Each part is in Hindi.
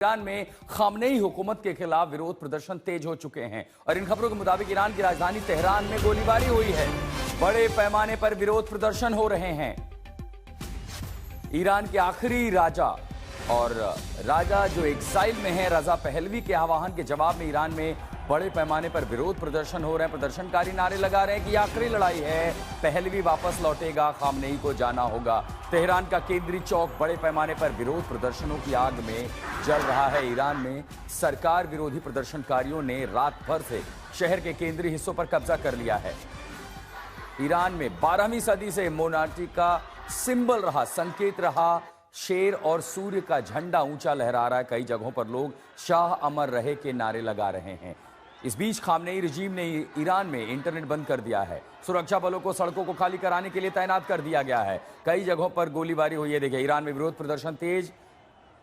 ईरान में खामनेई हुकूमत के खिलाफ विरोध प्रदर्शन तेज हो चुके हैं और इन खबरों के मुताबिक ईरान की राजधानी तेहरान में गोलीबारी हुई है। बड़े पैमाने पर विरोध प्रदर्शन हो रहे हैं। ईरान के आखिरी राजा जो एक्साइल में है, रजा पहलवी के आह्वान के जवाब में ईरान में बड़े पैमाने पर विरोध प्रदर्शन हो रहे हैं। प्रदर्शनकारी नारे लगा रहे हैं कि आखिरी लड़ाई है, पहलवी वापस लौटेगा, खामनेई को जाना होगा। तेहरान का केंद्रीय चौक बड़े पैमाने पर विरोध प्रदर्शनों की आग में जल रहा है। ईरान में सरकार विरोधी प्रदर्शनकारियों ने रात भर से शहर के केंद्रीय हिस्सों पर कब्जा कर लिया है। ईरान में 12वीं सदी से मोनार्ची का सिंबल रहा, संकेत रहा, शेर और सूर्य का झंडा ऊंचा लहरा रहा है। कई जगहों पर लोग शाह अमर रहे के नारे लगा रहे हैं। इस बीच खामनेई रजीम ने ईरान में इंटरनेट बंद कर दिया है। सुरक्षा बलों को सड़कों को खाली कराने के लिए तैनात कर दिया गया है। कई जगहों पर गोलीबारी हुई है। देखिए, ईरान में विरोध प्रदर्शन तेज।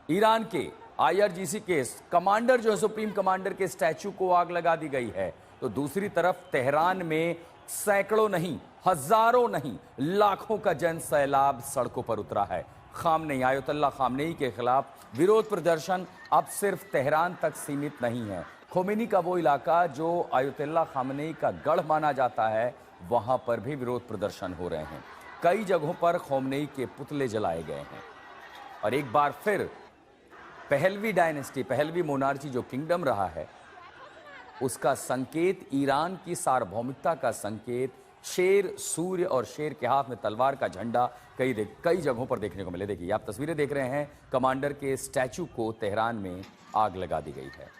ईरान के IRGC के कमांडर जो है, सुप्रीम कमांडर के स्टैचू को आग लगा दी गई है। तो दूसरी तरफ तेहरान में सैकड़ों नहीं, हजारों नहीं, लाखों का जन सैलाब सड़कों पर उतरा है। खामनेई, आयतुल्लाह खामनेई के खिलाफ विरोध प्रदर्शन अब सिर्फ तेहरान तक सीमित नहीं है। खोमेनी का वो इलाका जो आयतुल्लाह खामनेई का गढ़ माना जाता है, वहां पर भी विरोध प्रदर्शन हो रहे हैं। कई जगहों पर खोमेनी के पुतले जलाए गए हैं। और एक बार फिर पहलवी डायनेस्टी, पहलवी मोनार्ची जो किंगडम रहा है, उसका संकेत, ईरान की सार्वभौमिकता का संकेत, शेर, सूर्य और शेर के हाथ में तलवार का झंडा कई जगहों पर देखने को मिले। देखिए, आप तस्वीरें देख रहे हैं, कमांडर के स्टैचू को तेहरान में आग लगा दी गई है।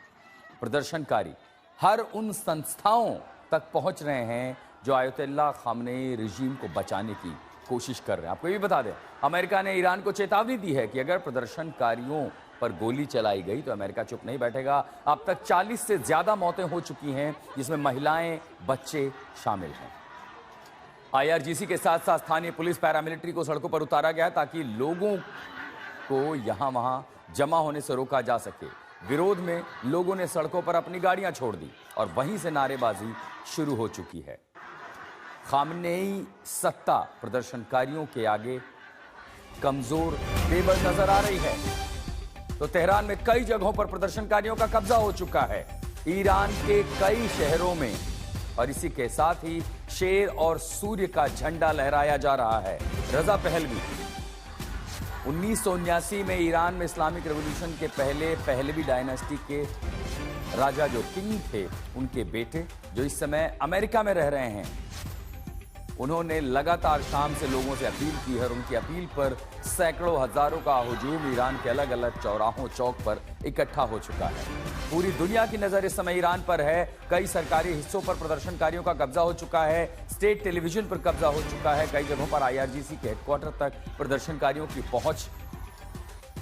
प्रदर्शनकारी हर उन संस्थाओं तक पहुंच रहे हैं जो आयतुल्लाह खामनेई रजीम को बचाने की कोशिश कर रहे हैं। आपको ये भी बता दें, अमेरिका ने ईरान को चेतावनी दी है कि अगर प्रदर्शनकारियों पर गोली चलाई गई तो अमेरिका चुप नहीं बैठेगा। अब तक 40 से ज्यादा मौतें हो चुकी हैं, जिसमें महिलाएं, बच्चे शामिल हैं। IRGC के साथ साथ स्थानीय पुलिस, पैरामिलिट्री को सड़कों पर उतारा गया ताकि लोगों को यहां वहां जमा होने से रोका जा सके। विरोध में लोगों ने सड़कों पर अपनी गाड़ियां छोड़ दी और वहीं से नारेबाजी शुरू हो चुकी है। खामनेई सत्ता प्रदर्शनकारियों के आगे कमजोर, बेबस नजर आ रही है। तो तेहरान में कई जगहों पर प्रदर्शनकारियों का कब्जा हो चुका है, ईरान के कई शहरों में। और इसी के साथ ही शेर और सूर्य का झंडा लहराया जा रहा है। रजा पहलवी 1979 में ईरान में इस्लामिक रेवोल्यूशन के पहले पहलवी डायनेस्टी के राजा जो किंग थे, उनके बेटे जो इस समय अमेरिका में रह रहे हैं, उन्होंने लगातार शाम से लोगों से अपील की है और उनकी अपील पर सैकड़ों हजारों का हुजूम ईरान के अलग अलग चौराहों, चौक पर इकट्ठा हो चुका है। पूरी दुनिया की नजर इस समय ईरान पर है। कई सरकारी हिस्सों पर प्रदर्शनकारियों का कब्जा हो चुका है। स्टेट टेलीविजन पर कब्जा हो चुका है। कई जगहों पर IRGC के हेडक्वार्टर तक प्रदर्शनकारियों की पहुंच।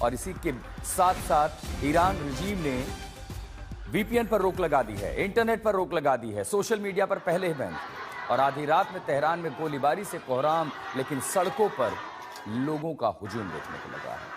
और इसी के साथ साथ ईरान रजीम ने VPN पर रोक लगा दी है, इंटरनेट पर रोक लगा दी है, सोशल मीडिया पर पहले ही बैन। और आधी रात में तेहरान में गोलीबारी से कोहराम, लेकिन सड़कों पर लोगों का हुजूम देखने को लगा है।